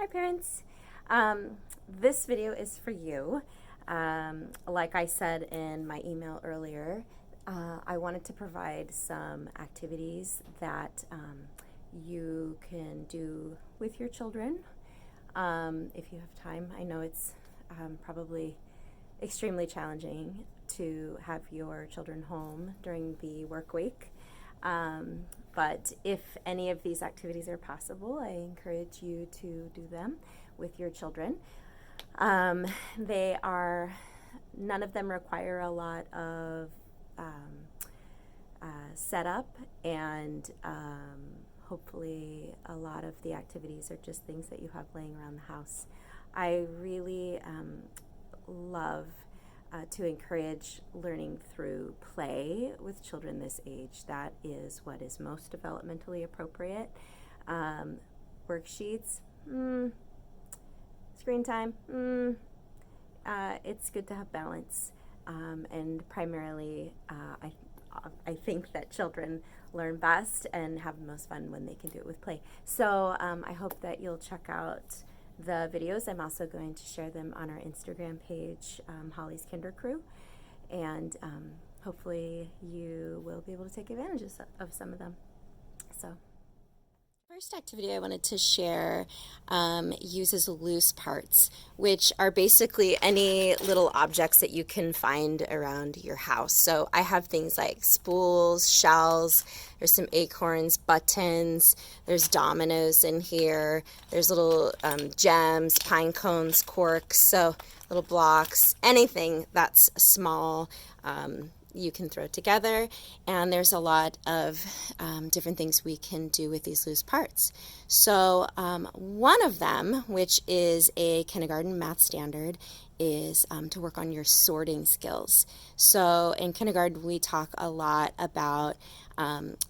Hi parents. This video is for you. Like I said in my email earlier, I wanted to provide some activities that you can do with your children if you have time. I know it's probably extremely challenging to have your children home during the work week. But if any of these activities are possible, I encourage you to do them with your children. None of them require a lot of setup, and hopefully a lot of the activities are just things that you have laying around the house. I really love to encourage learning through play with children this age. That is what is most developmentally appropriate. Worksheets, screen time, it's good to have balance. And primarily, I think that children learn best and have the most fun when they can do it with play. So I hope that you'll check out the videos. I'm also going to share them on our Instagram page, Holly's Kinder Crew, and hopefully you will be able to take advantage of some of them. So, first activity I wanted to share uses loose parts, which are basically any little objects that you can find around your house. So I have things like spools, shells, there's some acorns, buttons, there's dominoes in here, there's little gems, pine cones, corks, so little blocks, anything that's small you can throw together, and there's a lot of different things we can do with these loose parts. So one of them, which is a kindergarten math standard, is to work on your sorting skills. So in kindergarten we talk a lot about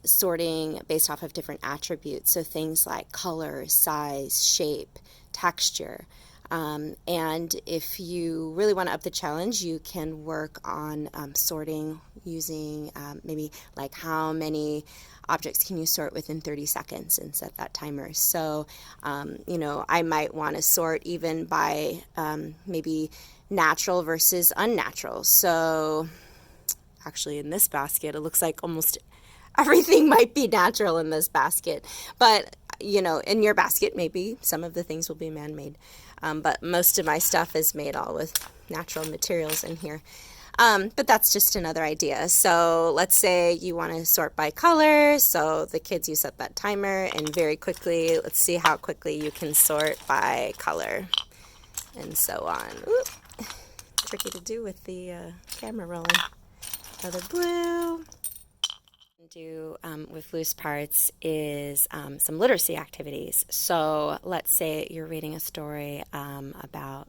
sorting based off of different attributes, so things like color, size, shape, texture. And if you really want to up the challenge, you can work on sorting using maybe like how many objects can you sort within 30 seconds and set that timer. So, I might want to sort even by maybe natural versus unnatural. So actually in this basket, it looks like almost everything might be natural in this basket. But, in your basket, maybe some of the things will be man-made. But most of my stuff is made all with natural materials in here. But that's just another idea. So let's say you want to sort by color. So the kids, you set that timer, and very quickly, let's see how quickly you can sort by color and so on. Oop. Tricky to do with the camera rolling. Another blue. Do with loose parts is some literacy activities. So let's say you're reading a story about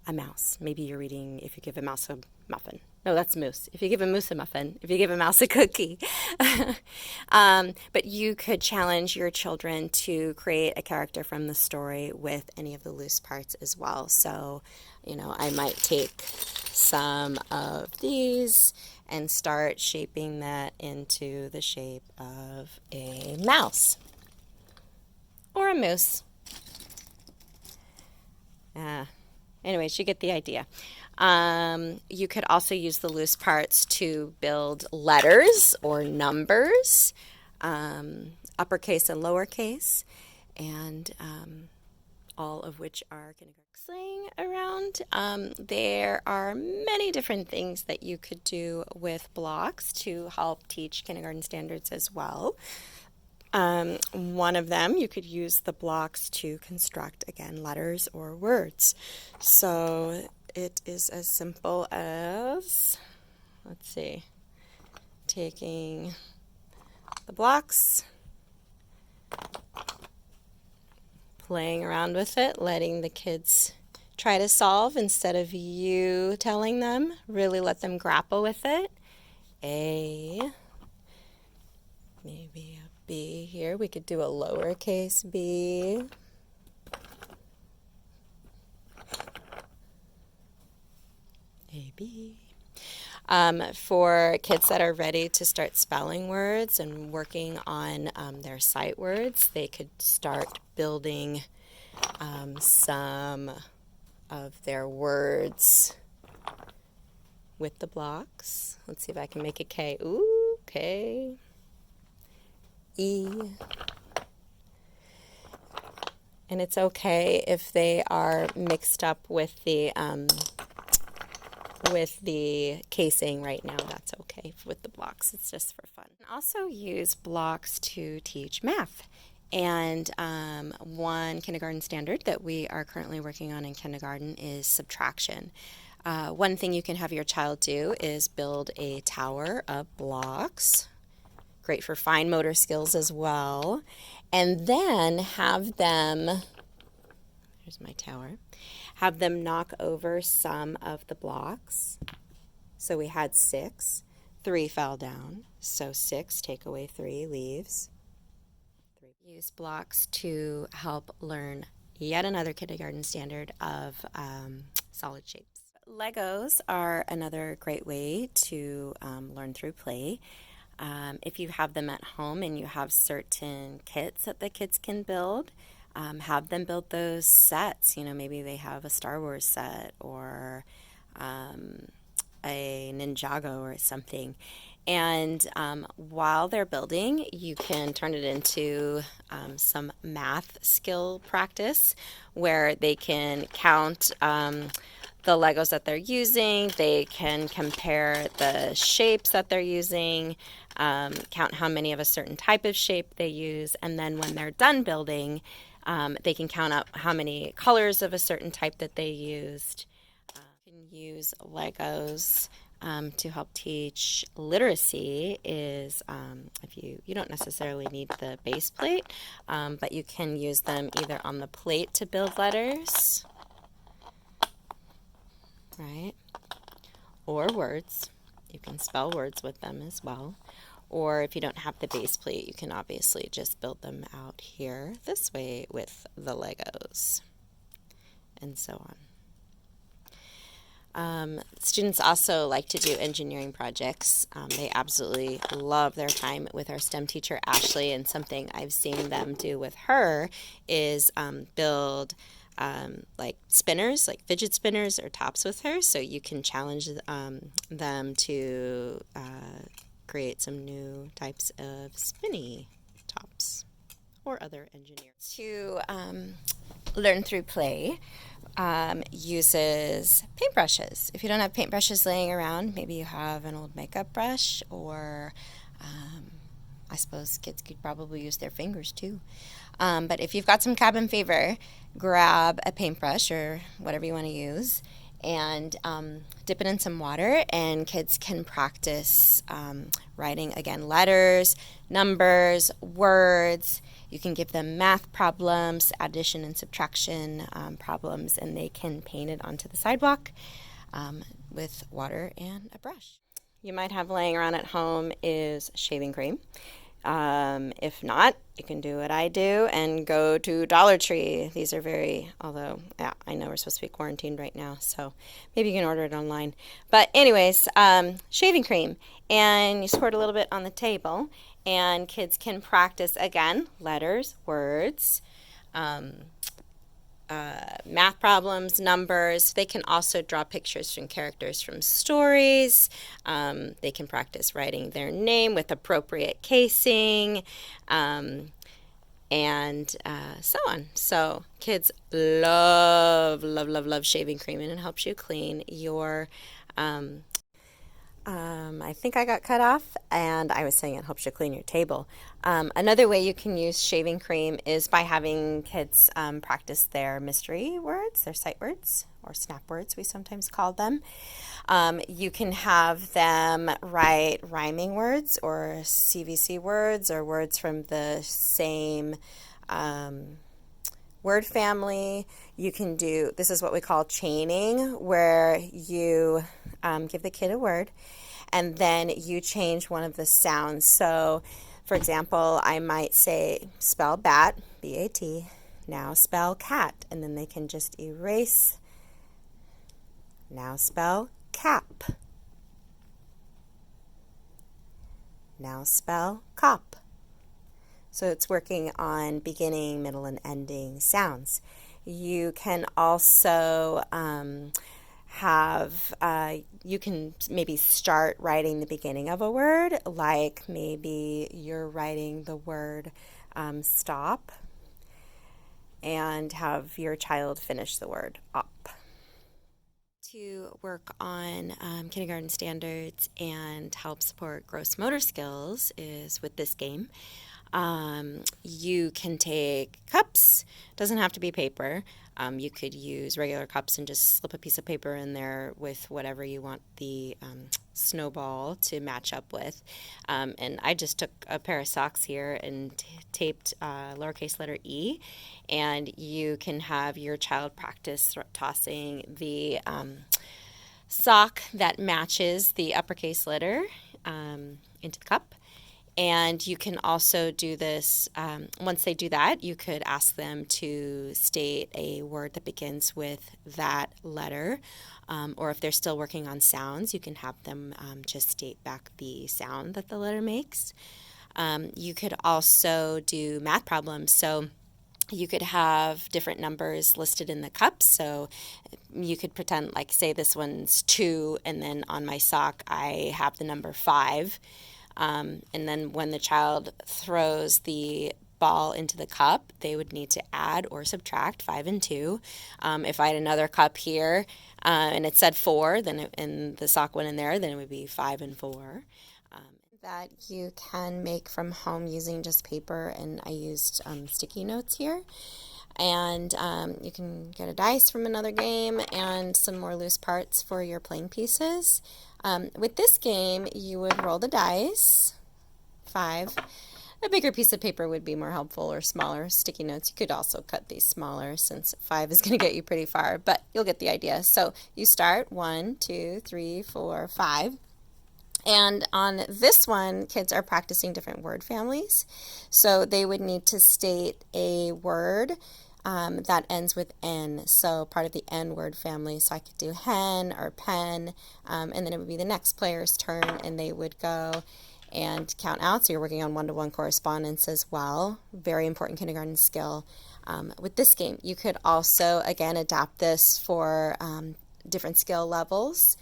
a mouse. Maybe you're reading If You Give a Mouse a Muffin. No, that's moose. If you give a moose a muffin, if you give a mouse a cookie. But you could challenge your children to create a character from the story with any of the loose parts as well. So, I might take some of these and start shaping that into the shape of a mouse or a moose. Anyways, you get the idea. You could also use the loose parts to build letters or numbers, uppercase and lowercase, and all of which are kindergarten around. There are many different things that you could do with blocks to help teach kindergarten standards as well. One of them, you could use the blocks to construct, again, letters or words. So it is as simple as, let's see, taking the blocks, playing around with it, letting the kids try to solve instead of you telling them. Really let them grapple with it. Maybe a B here. We could do a lowercase b. A, B. For kids that are ready to start spelling words and working on their sight words, they could start building some of their words with the blocks. Let's see if I can make a K. Ooh, K, E. And it's okay if they are mixed up with the casing right now. That's okay with the blocks. It's just for fun. And also use blocks to teach math. And one kindergarten standard that we are currently working on in kindergarten is subtraction. One thing you can have your child do is build a tower of blocks. Great for fine motor skills as well. And then have them, here's my tower, have them knock over some of the blocks. So we had 6, 3 fell down. So 6, take away 3, leaves. Use blocks to help learn yet another kindergarten standard of solid shapes. Legos are another great way to learn through play. If you have them at home and you have certain kits that the kids can build, have them build those sets. You know, maybe they have a Star Wars set or a Ninjago or something. And while they're building, you can turn it into some math skill practice where they can count the Legos that they're using. They can compare the shapes that they're using, count how many of a certain type of shape they use, and then when they're done building, they can count up how many colors of a certain type that they used. You can use Legos to help teach literacy is if you don't necessarily need the base plate, but you can use them either on the plate to build letters, right, or words. You can spell words with them as well. Or if you don't have the base plate, you can obviously just build them out here this way with the Legos, and so on. Students also like to do engineering projects. They absolutely love their time with our STEM teacher, Ashley, and something I've seen them do with her is build like spinners, like fidget spinners or tops with her, so you can challenge them to create some new types of spinny tops or other engineering. To learn through play, uses paintbrushes. If you don't have paintbrushes laying around, maybe you have an old makeup brush, or I suppose kids could probably use their fingers too. But if you've got some cabin fever, grab a paintbrush or whatever you want to use and dip it in some water, and kids can practice writing, again, letters, numbers, words. You can give them math problems, addition and subtraction problems, and they can paint it onto the sidewalk with water and a brush. You might have laying around at home is shaving cream. If not, you can do what I do and go to Dollar Tree. These are although I know we're supposed to be quarantined right now, so maybe you can order it online. But anyways, shaving cream, and you squirt a little bit on the table, and kids can practice, again, letters, words, math problems, numbers. They can also draw pictures from characters from stories. They can practice writing their name with appropriate casing, and so on. So kids love, love, love, love shaving cream, and it helps you clean your I think I got cut off, and I was saying it helps you clean your table. Another way you can use shaving cream is by having kids practice their mystery words, their sight words, or snap words, we sometimes call them. You can have them write rhyming words or CVC words or words from the same word family. You can do, this is what we call chaining, where you give the kid a word and then you change one of the sounds. So, for example, I might say, spell bat, B-A-T, now spell cat, and then they can just erase, now spell cap, now spell cop. So it's working on beginning, middle, and ending sounds. You can also you can maybe start writing the beginning of a word, like maybe you're writing the word stop, and have your child finish the word up. To work on kindergarten standards and help support gross motor skills is with this game. You can take cups, doesn't have to be paper. You could use regular cups and just slip a piece of paper in there with whatever you want the snowball to match up with. And I just took a pair of socks here and taped lowercase letter E, and you can have your child practice tossing the sock that matches the uppercase letter into the cup. And you can also do this, once they do that, you could ask them to state a word that begins with that letter. Or if they're still working on sounds, you can have them just state back the sound that the letter makes. You could also do math problems. So you could have different numbers listed in the cups. So you could pretend, like, say this one's 2, and then on my sock I have the number 5. And then when the child throws the ball into the cup, they would need to add or subtract 5 and 2. If I had another cup here and it said 4, and the sock went in there, then it would be 5 and 4. That you can make from home using just paper, and I used sticky notes here. And you can get a dice from another game and some more loose parts for your playing pieces. With this game, you would roll the dice, 5. A bigger piece of paper would be more helpful, or smaller sticky notes. You could also cut these smaller, since 5 is going to get you pretty far, but you'll get the idea. So you start 1, 2, 3, 4, 5. And on this one, kids are practicing different word families. So they would need to state a word that ends with N, so part of the N word family. So I could do hen or pen, and then it would be the next player's turn, and they would go and count out. So you're working on one-to-one correspondence as well. Very important kindergarten skill. With this game, you could also, again, adapt this for different skill levels.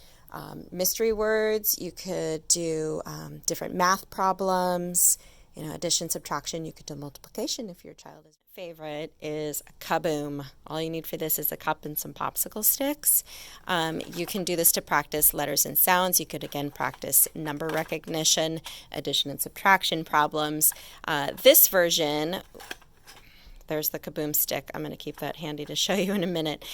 Mystery words, you could do different math problems, addition, subtraction. You could do multiplication if your child is. Favorite is Kaboom. All you need for this is a cup and some popsicle sticks. You can do this to practice letters and sounds. You could, again, practice number recognition, addition and subtraction problems. This version, there's the Kaboom stick. I'm going to keep that handy to show you in a minute.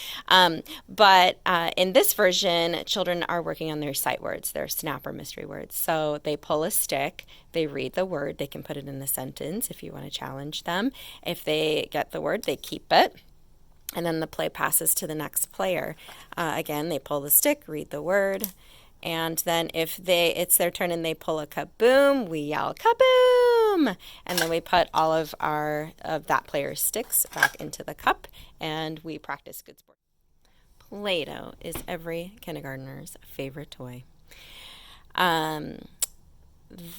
But in this version, children are working on their sight words, their snap or mystery words. So they pull a stick, they read the word, they can put it in a sentence if you want to challenge them. If they get the word, they keep it. And then the play passes to the next player. Again, they pull the stick, read the word. And then if it's their turn and they pull a kaboom, we yell kaboom, and then we put all of that player's sticks back into the cup, and we practice good sport. Play-Doh is every kindergartner's favorite toy.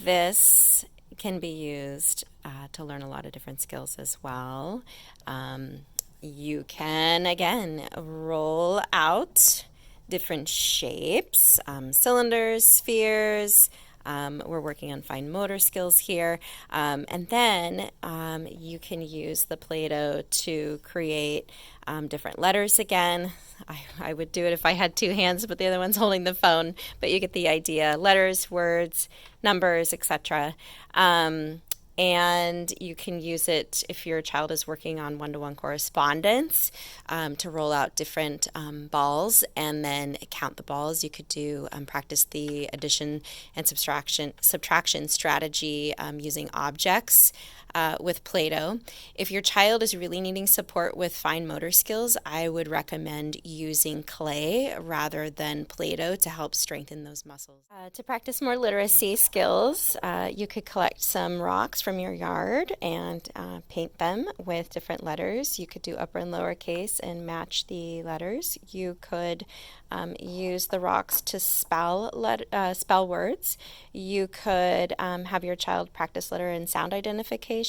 This can be used to learn a lot of different skills as well. You can, again, roll out different shapes, cylinders, spheres. We're working on fine motor skills here. And then you can use the Play-Doh to create different letters again. I would do it if I had 2 hands, but the other one's holding the phone. But you get the idea. Letters, words, numbers, etc. And you can use it if your child is working on one-to-one correspondence to roll out different balls and then count the balls. You could do practice the addition and subtraction strategy using objects with Play-Doh. If your child is really needing support with fine motor skills, I would recommend using clay rather than Play-Doh to help strengthen those muscles. To practice more literacy skills, you could collect some rocks from your yard and paint them with different letters. You could do upper and lower case and match the letters. You could use the rocks to spell words. You could have your child practice letter and sound identification,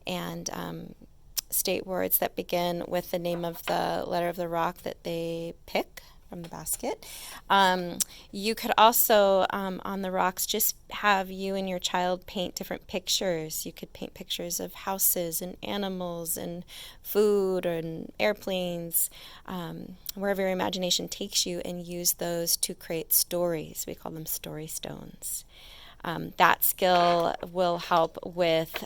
and state words that begin with the name of the letter of the rock that they pick from the basket. You could also, on the rocks, just have you and your child paint different pictures. You could paint pictures of houses and animals and food and airplanes, wherever your imagination takes you, and use those to create stories. We call them story stones. That skill will help with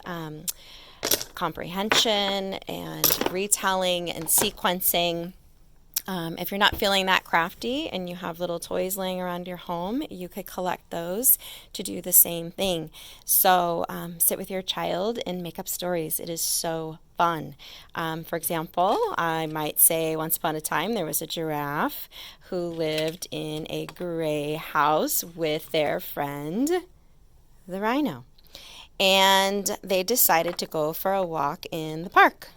comprehension and retelling and sequencing. If you're not feeling that crafty and you have little toys laying around your home, you could collect those to do the same thing. So sit with your child and make up stories. It is so fun. For example, I might say once upon a time there was a giraffe who lived in a gray house with their friend, the rhino. And they decided to go for a walk in the park,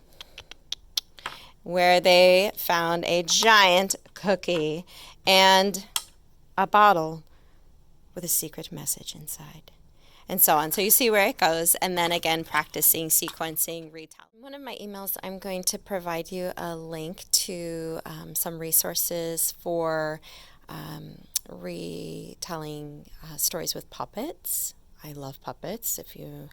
where they found a giant cookie and a bottle with a secret message inside, and so on. So you see where it goes, and then again, practicing, sequencing, retelling. In one of my emails, I'm going to provide you a link to some resources for retelling stories with puppets. I love puppets. If you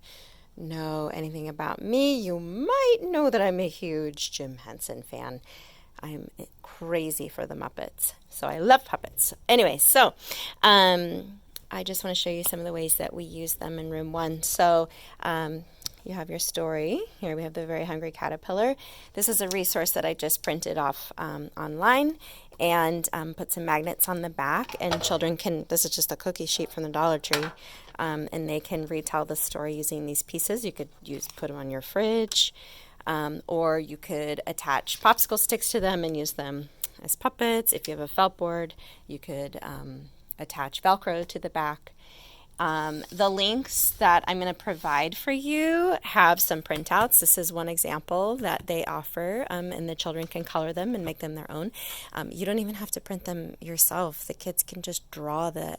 know anything about me, you might know that I'm a huge Jim Henson fan. I'm crazy for the Muppets, so I love puppets. Anyway, so I just want to show you some of the ways that we use them in room 1. So you have your story. Here we have the Very Hungry Caterpillar. This is a resource that I just printed off online and put some magnets on the back, and children can, this is just a cookie sheet from the Dollar Tree, and they can retell the story using these pieces. You could put them on your fridge, or you could attach popsicle sticks to them and use them as puppets. If you have a felt board, you could attach Velcro to the back. The links that I'm going to provide for you have some printouts. This is one example that they offer, and the children can color them and make them their own. You don't even have to print them yourself. The kids can just draw the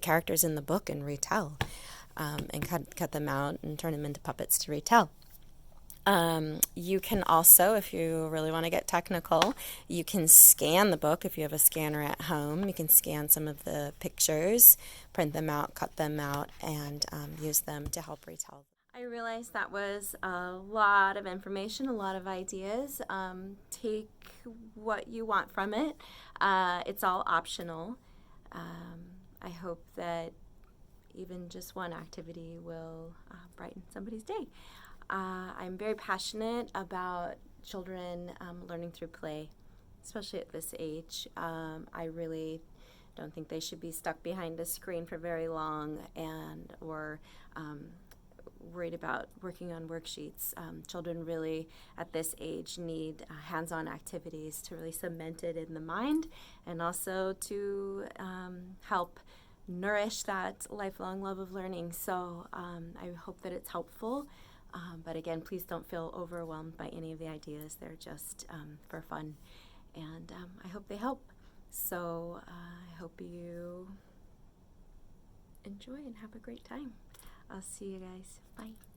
characters in the book and retell, and cut them out and turn them into puppets to retell. You can also, if you really want to get technical, you can scan the book. If you have a scanner at home, you can scan some of the pictures, print them out, cut them out, and use them to help retell. I realized that was a lot of information, a lot of ideas. Take what you want from it. It's all optional. I hope that even just one activity will brighten somebody's day. I'm very passionate about children learning through play, especially at this age. I really don't think they should be stuck behind a screen for very long or worried about working on worksheets. Children really at this age need hands-on activities to really cement it in the mind, and also to help nourish that lifelong love of learning. So I hope that it's helpful. But again, please don't feel overwhelmed by any of the ideas. They're just for fun, and I hope they help. So I hope you enjoy and have a great time. I'll see you guys. Bye.